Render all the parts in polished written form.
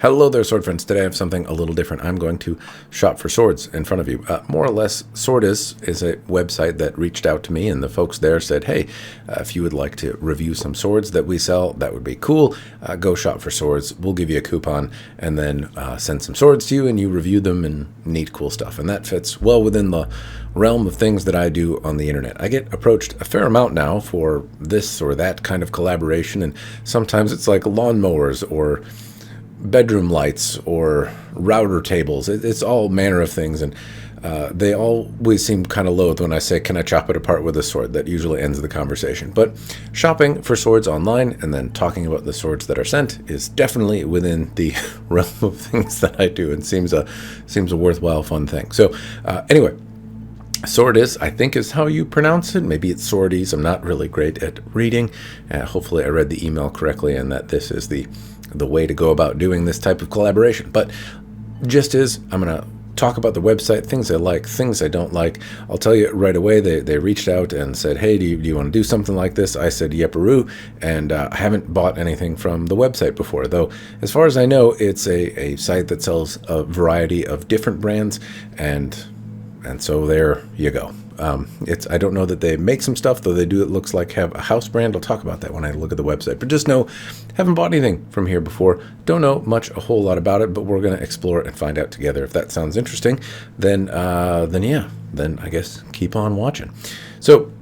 Hello there, sword friends. Today I have something a little different. I'm going to shop for swords in front of you. More or less, Swordis is a website that reached out to me, and the folks there said, hey, if you would like to review some swords that we sell, that would be cool. Go shop for swords. We'll give you a coupon, and then send some swords to you, and you review them, and neat, cool stuff. And that fits well within the realm of things that I do on the internet. I get approached a fair amount now for this or that kind of collaboration, and sometimes it's like lawnmowers or bedroom lights or router tables. It's all manner of things, and they always seem kind of loath when I say, can I chop it apart with a sword? That usually ends the conversation. But shopping for swords online and then talking about the swords that are sent is definitely within the realm of things that I do, and seems a worthwhile, fun thing. So anyway, Swordis, I think, is how you pronounce it. Maybe it's Swordis. I'm not really great at reading. Hopefully I read the email correctly and that this is the way to go about doing this type of collaboration. But just as I'm going to talk about the website, things I like, things I don't like. I'll tell you right away, they reached out and said, hey, do you want to do something like this? I said, yepperoo, and I haven't bought anything from the website before, though as far as I know, it's a site that sells a variety of different brands, and so there you go. I don't know that they make some stuff, though they do, it looks like, have a house brand. I'll talk about that when I look at the website. But just know, haven't bought anything from here before. Don't know a whole lot about it, but we're going to explore it and find out together. If that sounds interesting, then I guess keep on watching. So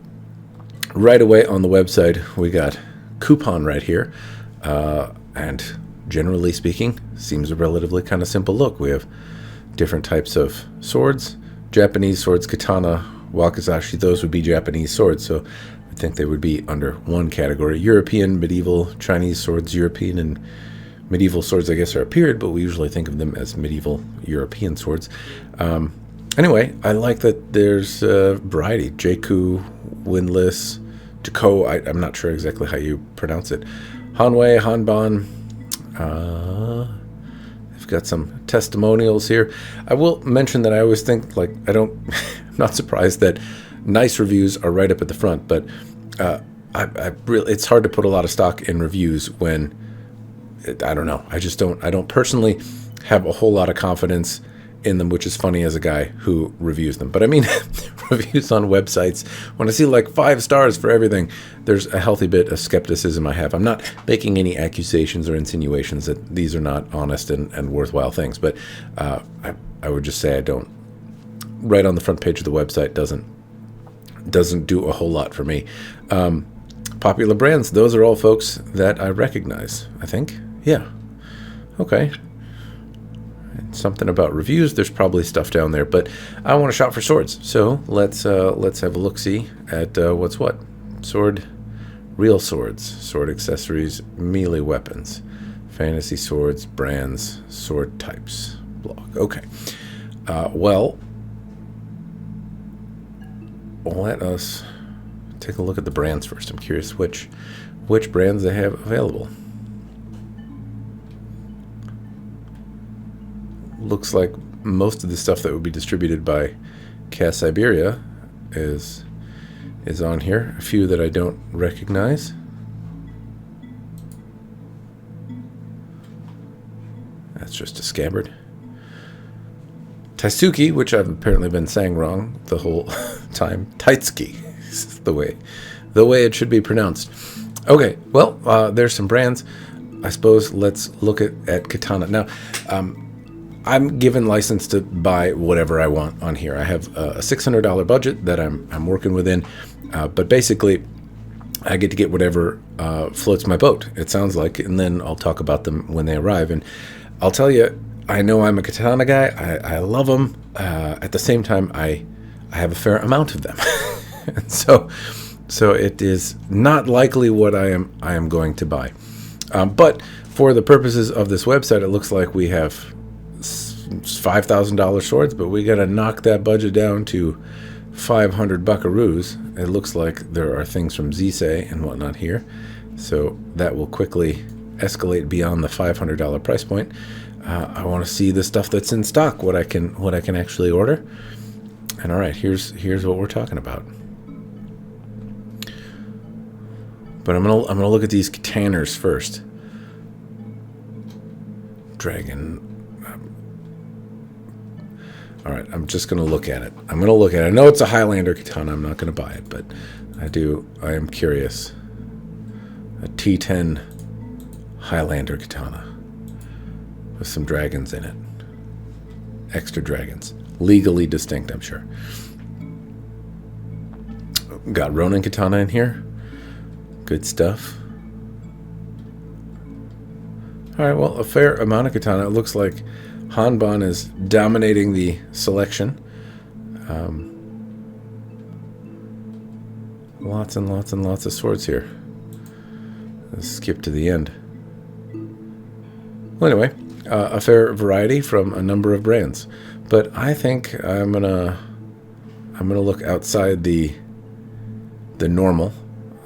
right away on the website, we got coupon right here. And generally speaking, seems a relatively kind of simple look. We have different types of swords. Japanese swords, katana, wakizashi, those would be Japanese swords, so I think they would be under one category. European, medieval, Chinese swords. European and medieval swords, I guess, are a period, but we usually think of them as medieval European swords. Anyway, I like that there's a variety. Jaku, windlass, Jako, I'm not sure exactly how you pronounce it. Hanwei, Hanban, got some testimonials here. I will mention that I always think, like, I'm not surprised that nice reviews are right up at the front, but I really, it's hard to put a lot of stock in reviews when I don't know. I don't personally have a whole lot of confidence in them, which is funny as a guy who reviews them. But I mean, reviews on websites, when I see like 5 stars for everything, there's a healthy bit of skepticism I have. I'm not making any accusations or insinuations that these are not honest and worthwhile things, but I would just say I don't. Right on the front page of the website doesn't do a whole lot for me. Popular brands, those are all folks that I recognize, I think. Yeah. Okay. Something about reviews, there's probably stuff down there, but I want to shop for swords, so let's have a look-see at what's what. Real swords, sword accessories, melee weapons, fantasy swords, brands, sword types, blog. Okay, well, let us take a look at the brands first. I'm curious which brands they have available. Looks like most of the stuff that would be distributed by Cass Siberia is on here. A few that I don't recognize. That's just a scabbard. Taisuki, which I've apparently been saying wrong the whole time. Taitsuki is the way it should be pronounced. Okay, well, there's some brands. I suppose let's look at Katana. Now, I'm given license to buy whatever I want on here. I have a $600 budget that I'm working within, but basically I get to get whatever floats my boat, it sounds like, and then I'll talk about them when they arrive. And I'll tell you, I know I'm a katana guy. I love them. At the same time, I have a fair amount of them. And so it is not likely what I am going to buy. But for the purposes of this website, it looks like we have $5,000 swords, but we got to knock that budget down to 500 buckaroos. It looks like there are things from Zisei and whatnot here, so that will quickly escalate beyond the $500 price point. I want to see the stuff that's in stock, what I can actually order. And all right, here's what we're talking about. But I'm gonna look at these Kataners first. dragon. All right, I'm just going to look at it. I'm going to look at it. I know it's a Highlander katana. I'm not going to buy it, but I am curious. A T10 Highlander katana with some dragons in it. Extra dragons. Legally distinct, I'm sure. Got Ronin katana in here. Good stuff. All right, well, a fair amount of katana. It looks like Hanban is dominating the selection. Lots and lots and lots of swords here. Let's skip to the end. Well, anyway, a fair variety from a number of brands. But I think I'm gonna look outside the normal.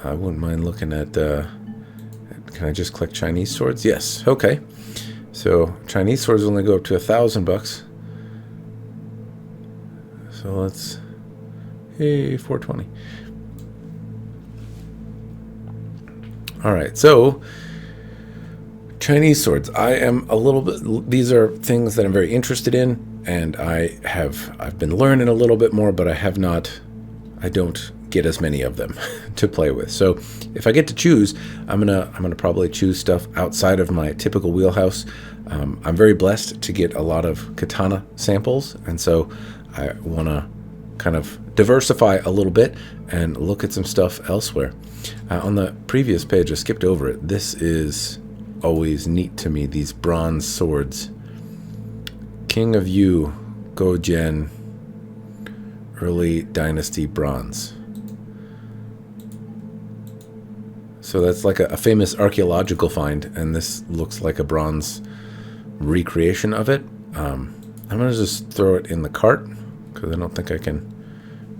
I wouldn't mind looking at. Can I just click Chinese swords? Yes. Okay. So Chinese swords only go up to $1,000. So let's. Hey, 420. All right. So Chinese swords. I am a little bit. These are things that I'm very interested in, and I've been learning a little bit more, but I don't get as many of them to play with. So if I get to choose, I'm gonna probably choose stuff outside of my typical wheelhouse. I'm very blessed to get a lot of katana samples, and so I want to kind of diversify a little bit and look at some stuff elsewhere. On the previous page, I skipped over it. This is always neat to me, these bronze swords. King of Yu, Gojen, early dynasty bronze. So that's like a famous archaeological find, and this looks like a bronze recreation of it. I'm going to just throw it in the cart, because I don't think I can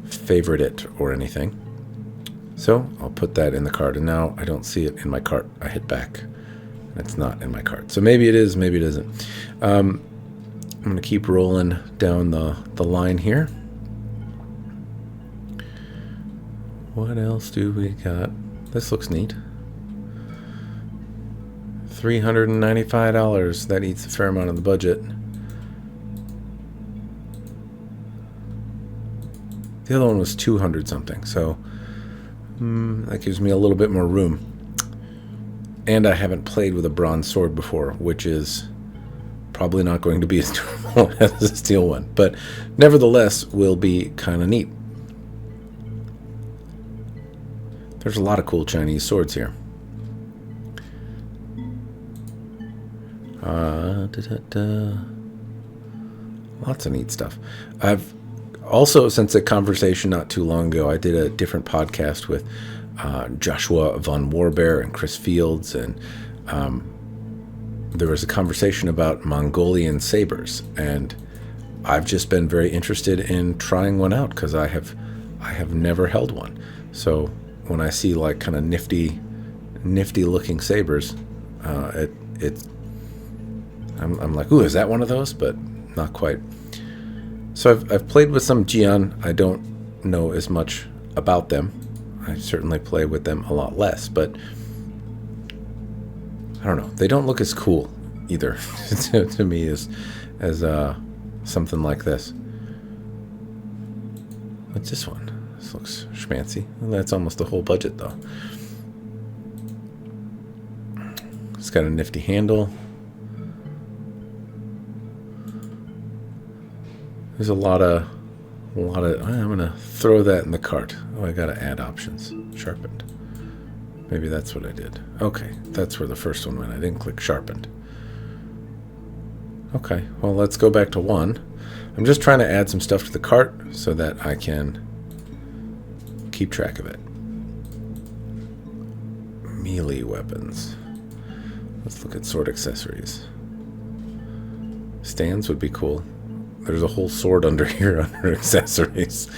favorite it or anything. So I'll put that in the cart, and now I don't see it in my cart. I hit back, and it's not in my cart. So maybe it is, maybe it isn't. I'm going to keep rolling down the line here. What else do we got? This looks neat. $395. That eats a fair amount of the budget. The other one was 200 something, so that gives me a little bit more room. And I haven't played with a bronze sword before, which is probably not going to be as durable as a steel one, but nevertheless will be kind of neat. There's a lot of cool Chinese swords here. Lots of neat stuff. I've also, since a conversation not too long ago, I did a different podcast with Joshua von Warbear and Chris Fields, and there was a conversation about Mongolian sabers, and I've just been very interested in trying one out because I have never held one. So when I see like kind of nifty looking sabers, I'm like, ooh, is that one of those? But not quite. So I've played with some Jian. I don't know as much about them. I certainly play with them a lot less, but I don't know. They don't look as cool either to me as something like this. What's this one? This looks schmancy. Well, that's almost the whole budget though. It's got a nifty handle. There's a lot of. I'm gonna throw that in the cart. Oh, I gotta add options. Sharpened. Maybe that's what I did. Okay, that's where the first one went. I didn't click sharpened. Okay, well, let's go back to 1. I'm just trying to add some stuff to the cart so that I can keep track of it. Melee weapons. Let's look at sword accessories. Stands would be cool. There's a whole sword under here under accessories.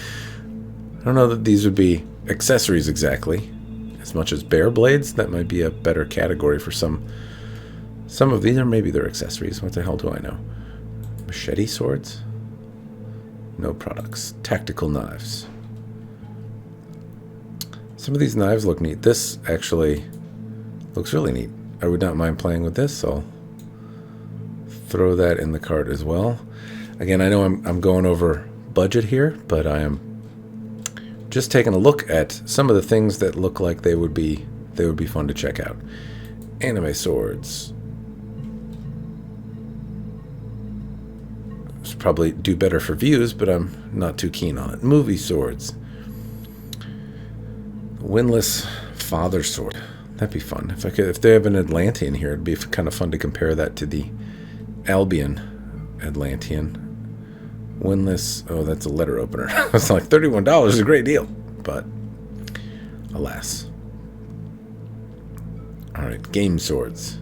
I don't know that these would be accessories exactly, as much as bear blades. That might be a better category for some of these, or maybe they're accessories. What the hell do I know? Machete swords? No products. Tactical knives. Some of these knives look neat. This actually looks really neat. I would not mind playing with this. I'll throw that in the cart as well. Again, I know I'm going over budget here, but I am just taking a look at some of the things that look like they would be fun to check out. Anime swords. This probably do better for views, but I'm not too keen on it. Movie swords. Windless father sword. That'd be fun. If they have an Atlantean here, it'd be kind of fun to compare that to the Albion Atlantean. Windless. Oh, that's a letter opener. It's like $31 is a great deal, but alas. All right, game swords.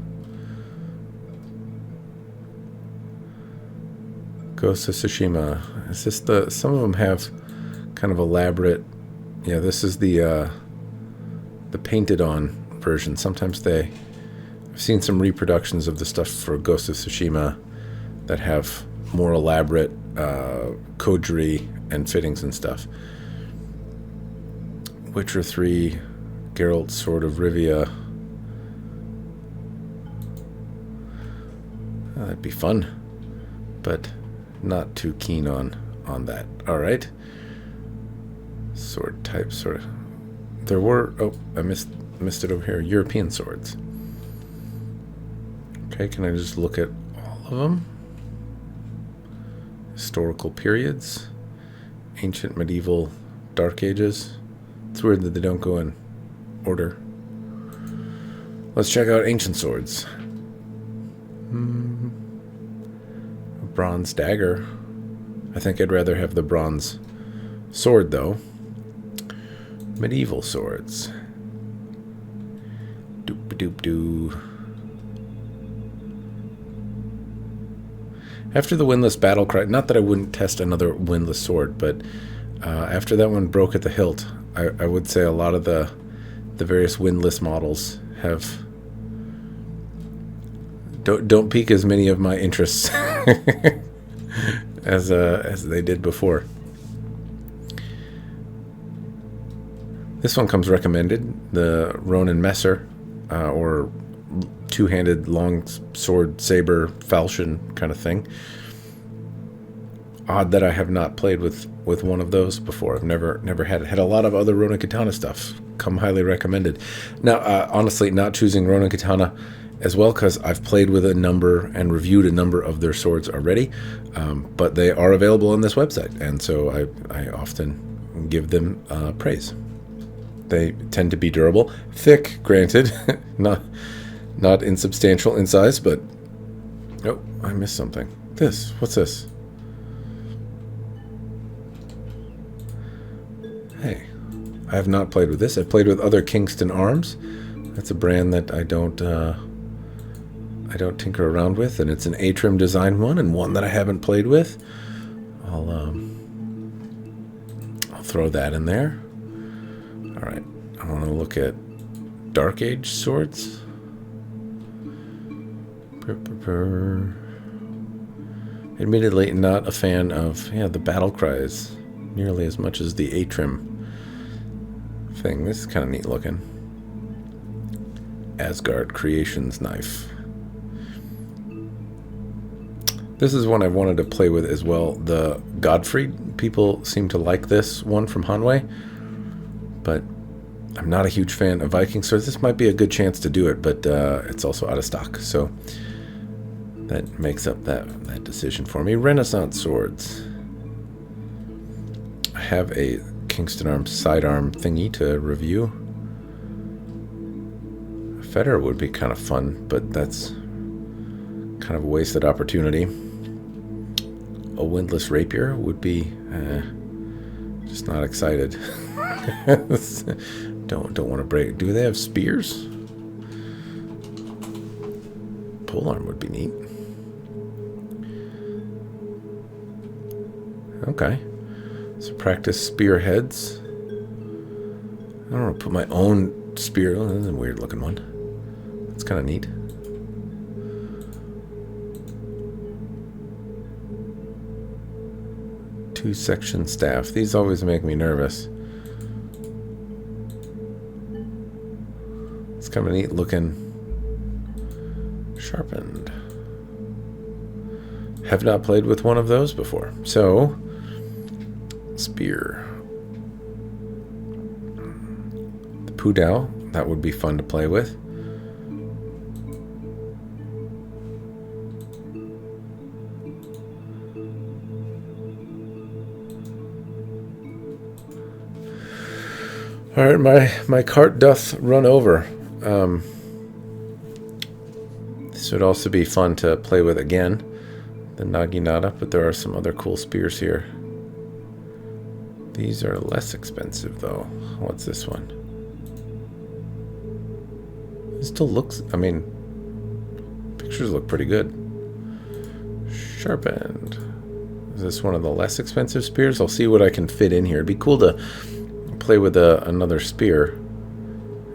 Ghost of Tsushima. Is this the? Some of them have kind of elaborate. Yeah, this is the painted on version. Sometimes I've seen some reproductions of the stuff for Ghost of Tsushima that have more elaborate coterie and fittings and stuff. Witcher 3, Geralt Sword of Rivia. That'd be fun, but not too keen on that. All right. Sword type, sort of. There were... Oh, I missed it over here. European swords. Okay, can I just look at all of them? Historical periods. Ancient, medieval, dark ages. It's weird that they don't go in order. Let's check out ancient swords. A bronze dagger. I think I'd rather have the bronze sword, though. Medieval swords. Doop-a-doop-doo. After the windless battle cry, not that I wouldn't test another windless sword, but after that one broke at the hilt, I would say a lot of the various windless models have don't pique as many of my interests as they did before. This one comes recommended, the Ronin Messer, or two-handed long sword saber falchion kind of thing. Odd that I have not played with one of those before. I've never had it. Had a lot of other Ronin Katana stuff come highly recommended. Now, honestly, not choosing Ronin Katana as well because I've played with a number and reviewed a number of their swords already, but they are available on this website, and so I often give them praise. They tend to be durable, thick, granted, not insubstantial in size, but oh, I missed something. What's this? Hey, I have not played with this. I've played with other Kingston arms. That's a brand that I don't tinker around with, and it's an A-trim design one, and one that I haven't played with. I'll throw that in there. All right, I want to look at Dark Age swords. Admittedly, not a fan of the battle cries nearly as much as the A-trim thing. This is kind of neat looking. Asgard Creations knife. This is one I've wanted to play with as well. The Godfried. People seem to like this one from Hanwei, but I'm not a huge fan of Viking swords. This might be a good chance to do it, but it's also out of stock, so that makes up that decision for me. Renaissance swords. I have a Kingston Arms sidearm thingy to review. A fetter would be kind of fun, but that's kind of a wasted opportunity. A windless rapier would be just not excited. Don't want to break. Do they have spears? Polearm would be neat. Okay. So practice spearheads. I don't want to put my own spear. Oh, that's a weird looking one. That's kind of neat. Two-section staff. These always make me nervous. It's kind of neat looking. Sharpened. have not played with one of those before. So, spear. The Pudao, that would be fun to play with. Alright, my cart doth run over. This would also be fun to play with again. The Naginata, but there are some other cool spears here. These are less expensive though. What's this one? It still looks, I mean, pictures look pretty good. Sharpened. Is this one of the less expensive spears? I'll see what I can fit in here. It'd be cool to play with another spear.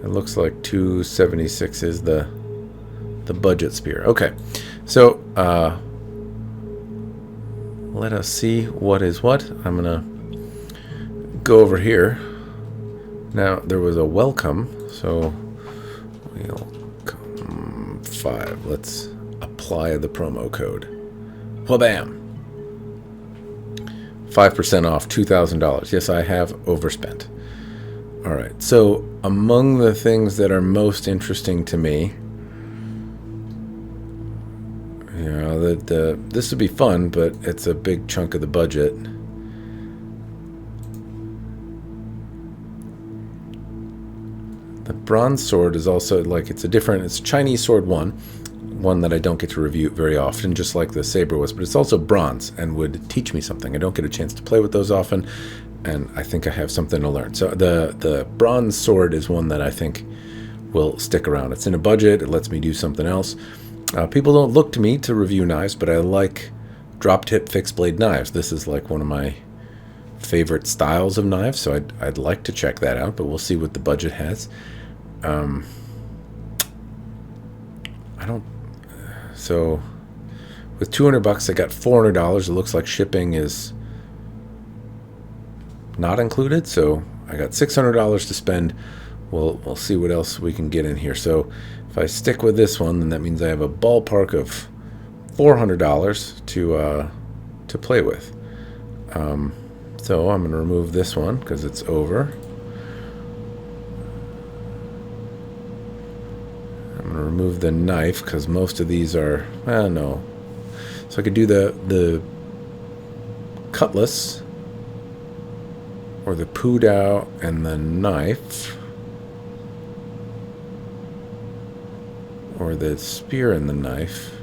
It looks like 276 is the budget spear. Okay, so let us see what is what. I'm gonna go over here. Now there was a welcome, so welcome 5. Let's apply the promo code. Wha-bam! 5% off, $2,000. Yes, I have overspent. All right, so among the things that are most interesting to me, you know, this would be fun, but it's a big chunk of the budget. The bronze sword is also like, it's Chinese sword one that I don't get to review very often, just like the saber was, but it's also bronze and would teach me something. I don't get a chance to play with those often, and I think I have something to learn. So the bronze sword is one that I think will stick around. It's in a budget. It lets me do something else. People don't look to me to review knives, but I like drop tip fixed blade knives. This is like one of my favorite styles of knives, so I'd like to check that out, but we'll see what the budget has. So with $200 I got $400. It looks like shipping is not included, so I got $600 to spend. We'll see what else we can get in here. So if I stick with this one, then that means I have a ballpark of $400 to play with. So I'm going to remove this one because it's over. I'm going to remove the knife because most of these are, I don't know. So I could do the cutlass or the Pudao and the knife, or the spear and the knife.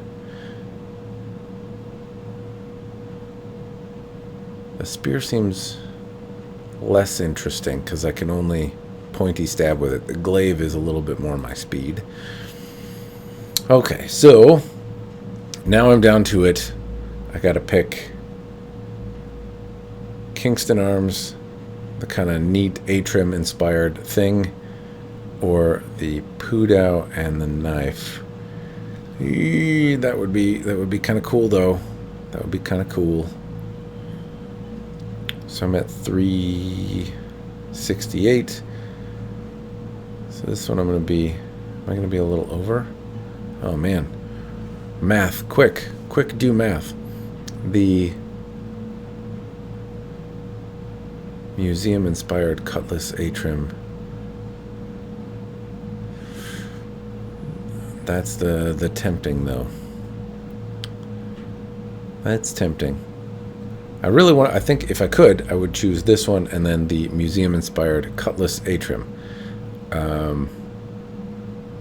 The spear seems less interesting because I can only pointy stab with it. The glaive is a little bit more my speed. Okay, so now I'm down to it. I gotta pick Kingston Arms, the kind of neat A-trim inspired thing, or the Pudao and the knife. That would be kind of cool though. That would be kind of cool. So I'm at 368. So this one am I gonna be a little over? Oh man. Math, quick do math. The museum inspired cutlass A-trim. That's the tempting though. That's tempting. I think if I could, I would choose this one and then the museum-inspired Cutlass A-trim.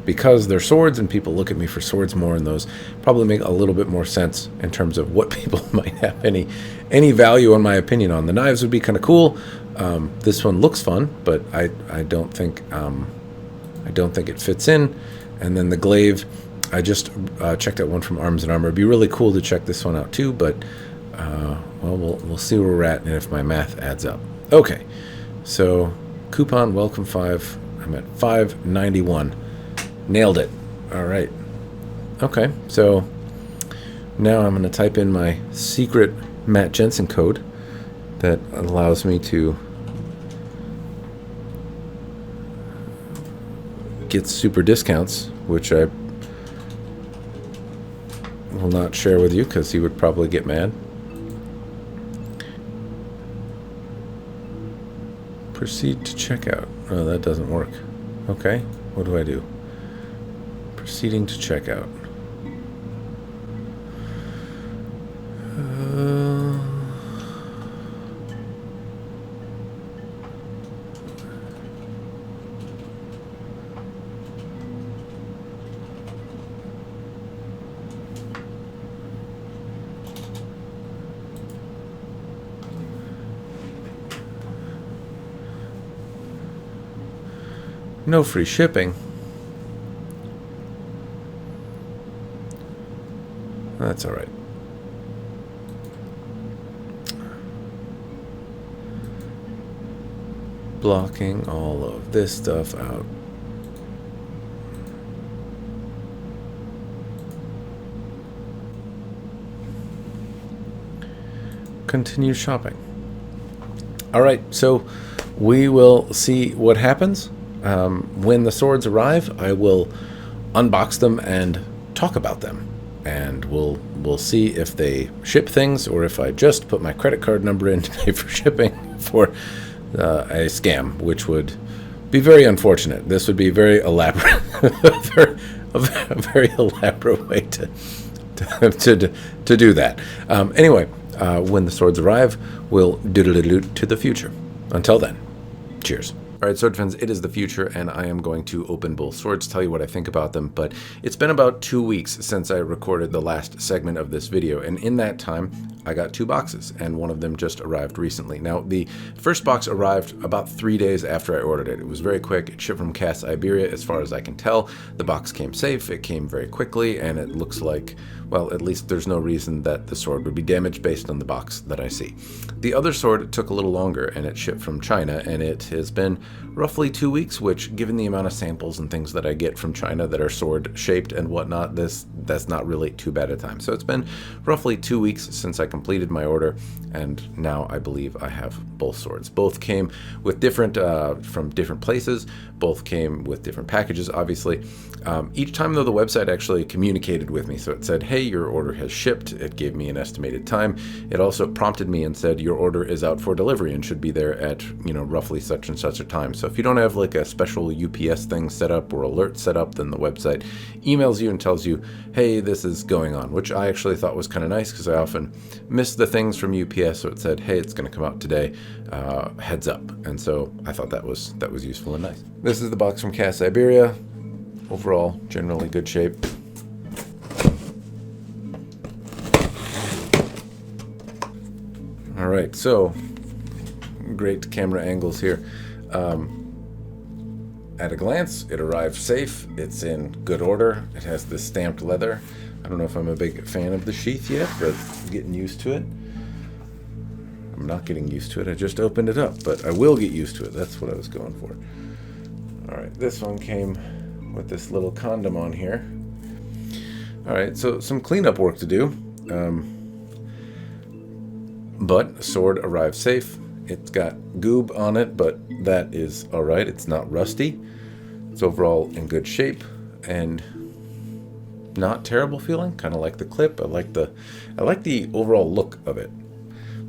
Because they're swords and people look at me for swords more, and those probably make a little bit more sense in terms of what people might have any value, in my opinion, on. The knives would be kind of cool. This one looks fun, but I don't think it fits in. And then the glaive, I just checked out one from Arms and Armor. It'd be really cool to check this one out too, but well, we'll see where we're at and if my math adds up. Okay, so coupon welcome 5. I'm at 591. Nailed it. All right. Okay, so now I'm going to type in my secret Matt Jensen code that allows me to get super discounts, which I will not share with you because he would probably get mad. Proceed to checkout. Oh, that doesn't work. Okay, what do I do? Proceeding to checkout. No free shipping. That's all right. Blocking all of this stuff out. Continue shopping. All right, so we will see what happens. When the swords arrive, I will unbox them and talk about them. And we'll see if they ship things or if I just put my credit card number in to pay for shipping for a scam, which would be very unfortunate. This would be very elaborate, a very elaborate way to do that. Anyway, when the swords arrive, we'll doodle-doodle to the future. Until then, cheers. All right, sword fans, it is the future, and I am going to open both swords, tell you what I think about them, but it's been about 2 weeks since I recorded the last segment of this video, and in that time, I got 2 boxes, and one of them just arrived recently. Now, the first box arrived about 3 days after I ordered it. It was very quick. It shipped from Cass, Iberia, as far as I can tell. The box came safe, it came very quickly, and it looks like, well, at least there's no reason that the sword would be damaged based on the box that I see. The other sword took a little longer, and it shipped from China, and it has been roughly 2 weeks, which, given the amount of samples and things that I get from China that are sword-shaped and whatnot, that's not really too bad a time. So it's been roughly 2 weeks since I completed my order, and now I believe I have both swords. Both came with different, from different places. Both came with different packages, obviously. Each time, though, the website actually communicated with me. So it said, hey, your order has shipped. It gave me an estimated time. It also prompted me and said, your order is out for delivery and should be there at, roughly such and such a time. So if you don't have like a special UPS thing set up or alert set up, then the website emails you and tells you, hey, this is going on, which I actually thought was kind of nice because I often miss the things from UPS. So it said, hey, it's going to come out today, heads up. And so I thought that was useful and nice. This is the box from Cass, Iberia. Overall, generally good shape. All right, so great camera angles here. At a glance, it arrived safe. It's in good order. It has this stamped leather. I don't know if I'm a big fan of the sheath yet, but I'm getting used to it. I'm not getting used to it. I just opened it up, but I will get used to it. That's what I was going for. All right, this one came with this little condom on here. All right, so some cleanup work to do. But sword arrived safe. It's got goob on it, but that is all right. It's not rusty. It's overall in good shape and not terrible feeling. Kind of like the clip. I like the overall look of it.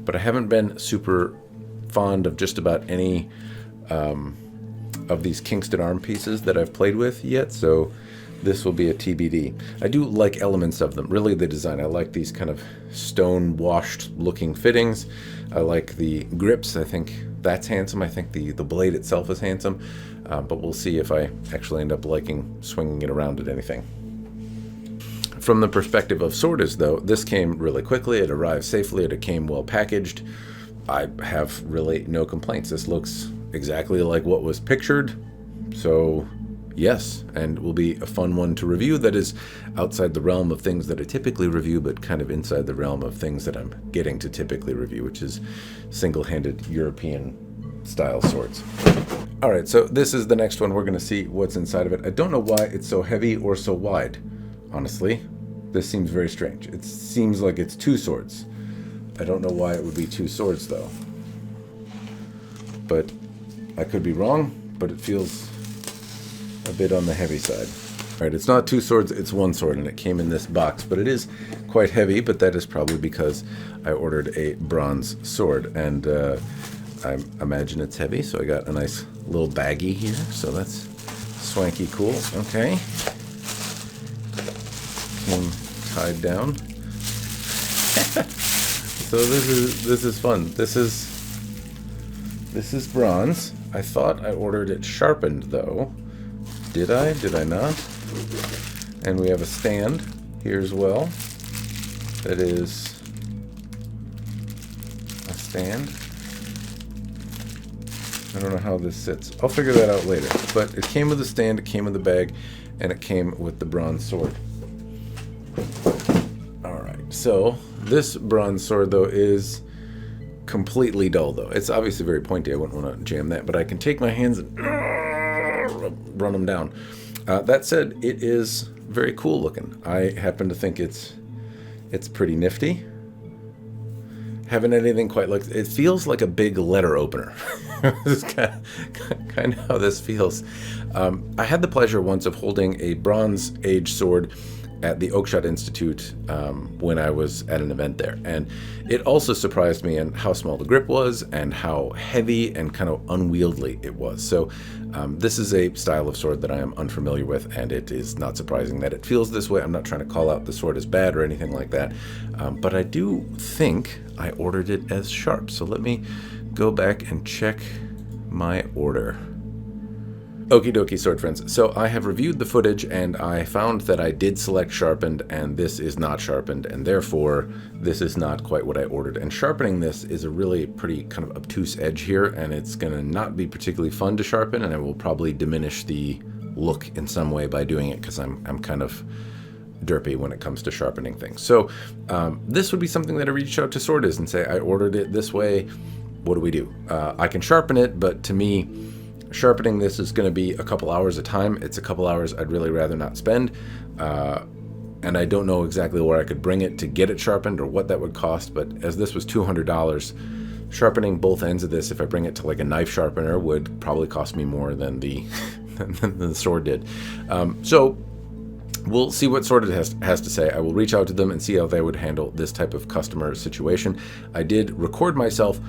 But I haven't been super fond of just about any of these Kingston arm pieces that I've played with yet, so this will be a TBD. I do like elements of them, really the design. I like these kind of stone washed looking fittings. I like the grips. I think that's handsome. I think the blade itself is handsome, but we'll see if I actually end up liking swinging it around at anything. From the perspective of Swordis, though, this came really quickly. It arrived safely. It came well packaged. I have really no complaints. This looks exactly like what was pictured, so yes, and will be a fun one to review that is outside the realm of things that I typically review, but kind of inside the realm of things that I'm getting to typically review, which is single-handed European style swords. All right, so this is the next one. We're going to see what's inside of it. I don't know why it's so heavy or so wide, honestly. This seems very strange. It seems like it's 2 swords. I don't know why it would be 2 swords, though. But I could be wrong, but it feels a bit on the heavy side. Right, it's not 2 swords, it's 1 sword, and it came in this box, but it is quite heavy, but that is probably because I ordered a bronze sword, and I imagine it's heavy, so I got a nice little baggie here, so that's swanky cool. Okay. Came tied down. So this is fun. This is bronze. I thought I ordered it sharpened, though. Did I? Did I not? And we have a stand here as well. That is a stand. I don't know how this sits. I'll figure that out later. But it came with a stand, it came with a bag, and it came with the bronze sword. Alright, so this bronze sword, though, is completely dull, though. It's obviously very pointy. I wouldn't want to jam that, but I can take my hands and run them down. That said, it is very cool looking. I happen to think it's pretty nifty. Haven't had anything quite like it. Feels like a big letter opener. This is kind of how this feels. I had the pleasure once of holding a Bronze Age sword at the Oakshott Institute when I was at an event there, and it also surprised me in how small the grip was and how heavy and kind of unwieldy it was. So this is a style of sword that I am unfamiliar with, and it is not surprising that it feels this way. I'm not trying to call out the sword as bad or anything like that, but I do think I ordered it as sharp. So let me go back and check my order. Okie dokie, sword friends. So I have reviewed the footage, and I found that I did select sharpened, and this is not sharpened, and therefore this is not quite what I ordered. And sharpening this is a really pretty kind of obtuse edge here, and it's going to not be particularly fun to sharpen, and I will probably diminish the look in some way by doing it, because I'm kind of derpy when it comes to sharpening things. So this would be something that I reach out to Swordis and say, I ordered it this way. What do we do? I can sharpen it, but to me, sharpening this is going to be a couple hours of time. It's a couple hours I'd really rather not spend, and I don't know exactly where I could bring it to get it sharpened or what that would cost, but as this was $200, sharpening both ends of this, if I bring it to like a knife sharpener, would probably cost me more than the, than the sword did. So we'll see what Swordis has to say. I will reach out to them and see how they would handle this type of customer situation. I did record myself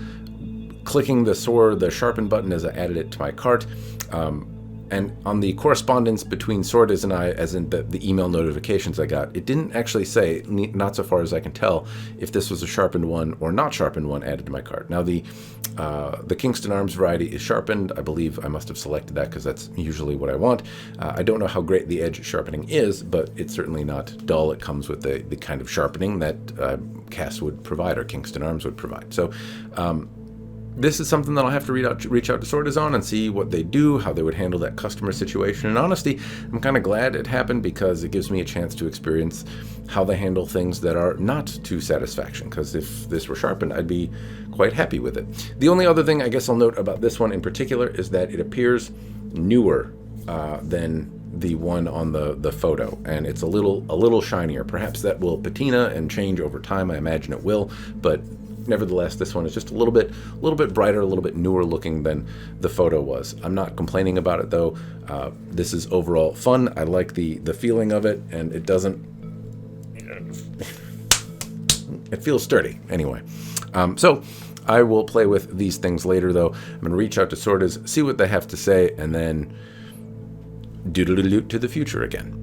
clicking the sharpen button as I added it to my cart, and on the correspondence between Swordis and I, as in the email notifications I got, it didn't actually say, not so far as I can tell, if this was a sharpened one or not sharpened one added to my cart. Now the Kingston Arms variety is sharpened. I believe I must have selected that because that's usually what I want. I don't know how great the edge sharpening is, but it's certainly not dull. It comes with the kind of sharpening that Cass would provide, or Kingston Arms would provide. So this is something that I'll have to reach out to Swordis on and see what they do, how they would handle that customer situation. And honestly, I'm kind of glad it happened, because it gives me a chance to experience how they handle things that are not to satisfaction, because if this were sharpened, I'd be quite happy with it. The only other thing I guess I'll note about this one in particular is that it appears newer than the one on the photo, and it's a little shinier. Perhaps that will patina and change over time. I imagine it will, but nevertheless, this one is just a little bit brighter, a little bit newer looking than the photo was. I'm not complaining about it, though. This is overall fun. I like the feeling of it, and it doesn't... it feels sturdy, anyway. So I will play with these things later, though. I'm going to reach out to Swordis, see what they have to say, and then doodle-doodle to the future again.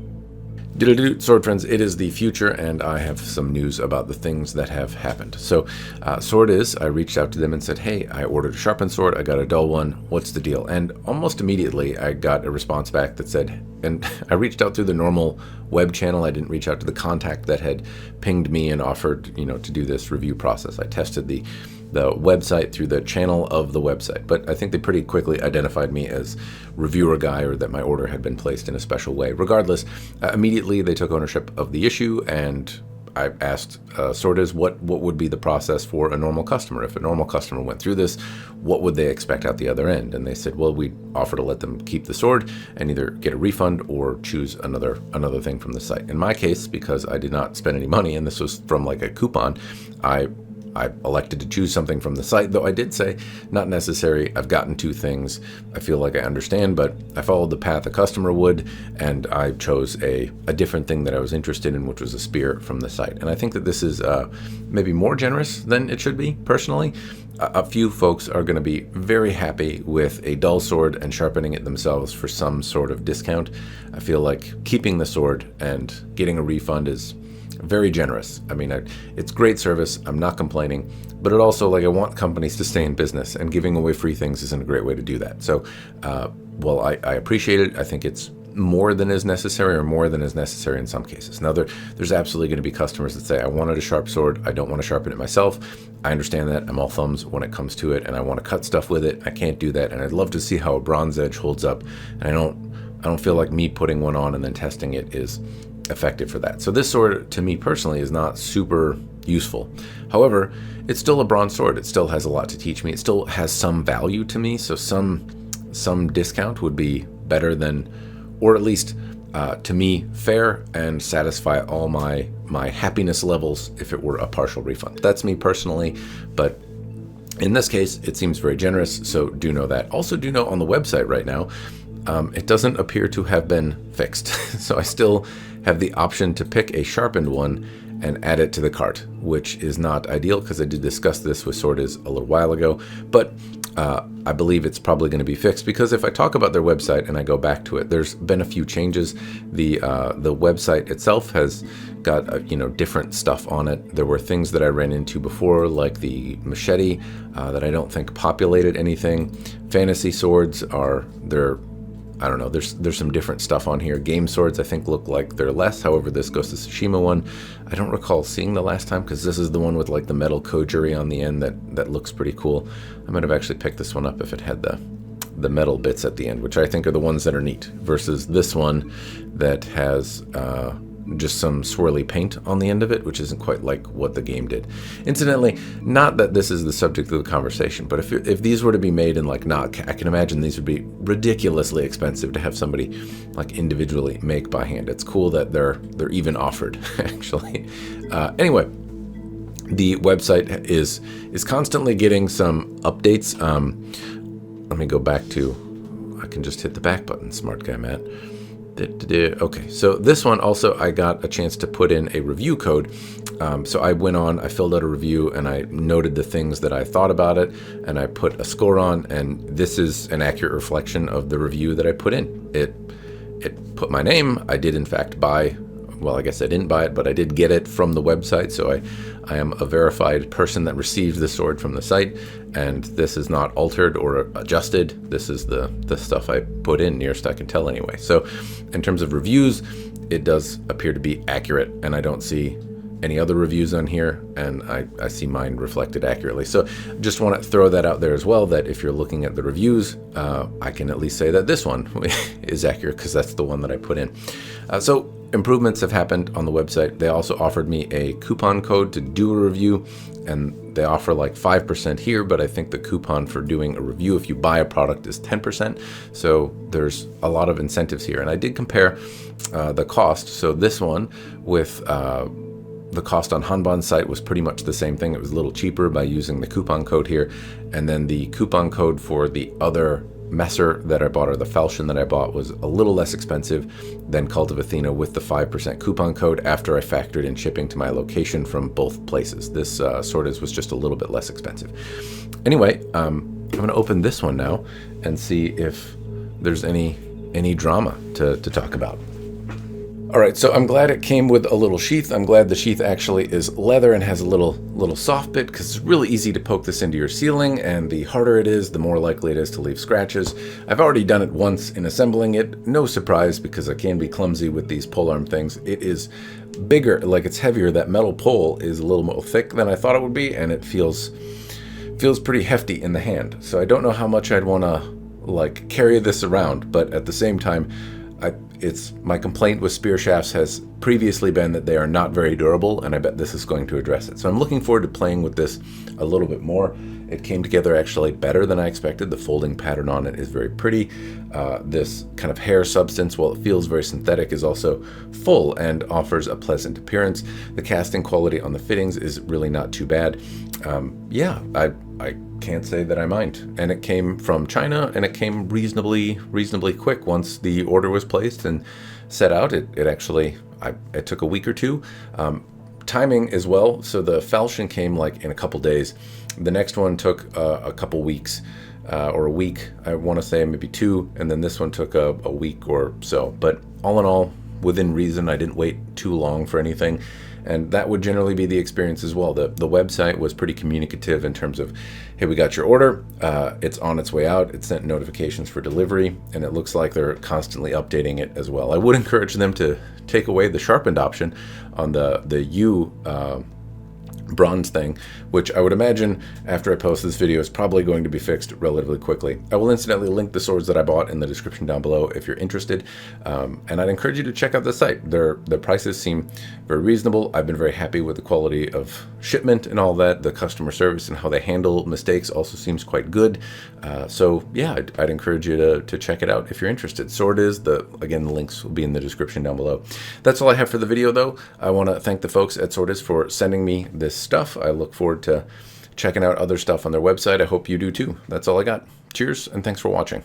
Sword friends, it is the future, and I have some news about the things that have happened. So Swordis, I reached out to them and said, hey, I ordered a sharpened sword, I got a dull one, what's the deal? And almost immediately I got a response back that said, and I reached out through the normal web channel, I didn't reach out to the contact that had pinged me and offered, to do this review process. I tested the website through the channel of the website, but I think they pretty quickly identified me as reviewer guy, or that my order had been placed in a special way. Regardless, immediately they took ownership of the issue, and I asked Swordis what would be the process for a normal customer. If a normal customer went through this, what would they expect out the other end? And they said, well, we'd offer to let them keep the sword and either get a refund or choose another thing from the site. In my case, because I did not spend any money and this was from like a coupon, I I elected to choose something from the site, though I did say not necessary. I've gotten 2 things I feel like I understand, but I followed the path a customer would, and I chose a different thing that I was interested in, which was a spear from the site. And I think that this is maybe more generous than it should be, personally. A few folks are going to be very happy with a dull sword and sharpening it themselves for some sort of discount. I feel like keeping the sword and getting a refund is very generous. I mean, it's great service. I'm not complaining, but it also, like, I want companies to stay in business, and giving away free things isn't a great way to do that. So, well, I appreciate it. I think it's more than is necessary, or more than is necessary in some cases. Now, there's absolutely going to be customers that say, I wanted a sharp sword. I don't want to sharpen it myself. I understand that. I'm all thumbs when it comes to it, and I want to cut stuff with it. I can't do that, and I'd love to see how a bronze edge holds up. And I don't feel like me putting one on and then testing it is effective for that. So this sword, to me personally, is not super useful. However, it's still a bronze sword. It still has a lot to teach me. It still has some value to me. So some discount would be better than, or at least to me, fair and satisfy all my happiness levels if it were a partial refund. That's me personally, but in this case, it seems very generous. So do know that. Also do know on the website right now, it doesn't appear to have been fixed. So I still have the option to pick a sharpened one and add it to the cart, which is not ideal because I did discuss this with Swordis a little while ago, but I believe it's probably going to be fixed, because if I talk about their website and I go back to it, there's been a few changes. The website itself has got different stuff on it. There were things that I ran into before, like the machete, that I don't think populated anything. Fantasy swords I don't know, there's some different stuff on here. Game swords, I think, look like they're less. However, this Ghost of Tsushima one, I don't recall seeing the last time, because this is the one with like the metal kojiri on the end that looks pretty cool. I might have actually picked this one up if it had the metal bits at the end, which I think are the ones that are neat, versus this one that has just some swirly paint on the end of it, which isn't quite like what the game did. Incidentally, not that this is the subject of the conversation, but if these were to be made in like NOC, I can imagine these would be ridiculously expensive to have somebody like individually make by hand. It's cool that they're even offered, actually. Anyway, the website is constantly getting some updates. Let me go back to, I can just hit the back button, smart guy Matt. Okay, so this one also, I got a chance to put in a review code. So I went on, I filled out a review, and I noted the things that I thought about it, and I put a score on, and this is an accurate reflection of the review that I put in. It put my name. I did in fact buy, well, I guess I didn't buy it, but I did get it from the website, so I am a verified person that received the sword from the site, and this is not altered or adjusted. This is the stuff I put in, nearest I can tell anyway. So in terms of reviews, it does appear to be accurate, and I don't see any other reviews on here, and I see mine reflected accurately. So just want to throw that out there as well, that if you're looking at the reviews, I can at least say that this one is accurate, because that's the one that I put in. So improvements have happened on the website. They also offered me a coupon code to do a review, and they offer like 5% here, but I think the coupon for doing a review if you buy a product is 10%. So there's a lot of incentives here. And I did compare the cost. So this one with the cost on Hanban's site was pretty much the same thing. It was a little cheaper by using the coupon code here. And then the coupon code for the other Messer that I bought, or the falchion that I bought, was a little less expensive than Cult of Athena with the 5% coupon code after I factored in shipping to my location from both places. This Swordis was just a little bit less expensive. Anyway, I'm going to open this one now and see if there's any drama to talk about. All right, so I'm glad it came with a little sheath. I'm glad the sheath actually is leather and has a little soft bit, because it's really easy to poke this into your ceiling, and the harder it is, the more likely it is to leave scratches. I've already done it once in assembling it. No surprise, because I can be clumsy with these polearm things. It is bigger, like it's heavier. That metal pole is a little more thick than I thought it would be, and it feels pretty hefty in the hand. So I don't know how much I'd want to like carry this around, but at the same time, it's my complaint with spear shafts has previously been that they are not very durable, and I bet this is going to address it. So I'm looking forward to playing with this a little bit more. It came together actually better than I expected. The folding pattern on it is very pretty. This kind of hair substance, while it feels very synthetic, is also full and offers a pleasant appearance. The casting quality on the fittings is really not too bad. Yeah, I can't say that I mind. And it came from China, and it came reasonably quick once the order was placed and set out. It actually, it took a week or two. Timing as well. So the falchion came like in a couple days. The next one took a couple weeks, or a week, I want to say maybe 2, and then this one took a week or so. But all in all, within reason. I didn't wait too long for anything, and that would generally be the experience as well. The website was pretty communicative in terms of, hey, we got your order, it's on its way out, it sent notifications for delivery, and it looks like they're constantly updating it as well. I would encourage them to take away the sharpened option on the U bronze thing, which I would imagine after I post this video is probably going to be fixed relatively quickly. I will incidentally link the swords that I bought in the description down below if you're interested, and I'd encourage you to check out the site. Their prices seem very reasonable. I've been very happy with the quality of shipment and all that. The customer service and how they handle mistakes also seems quite good. So yeah, I'd encourage you to check it out if you're interested. Swordis, again, the links will be in the description down below. That's all I have for the video though. I want to thank the folks at Swordis for sending me this stuff. I look forward to checking out other stuff on their website. I hope you do too. That's all I got. Cheers, and thanks for watching.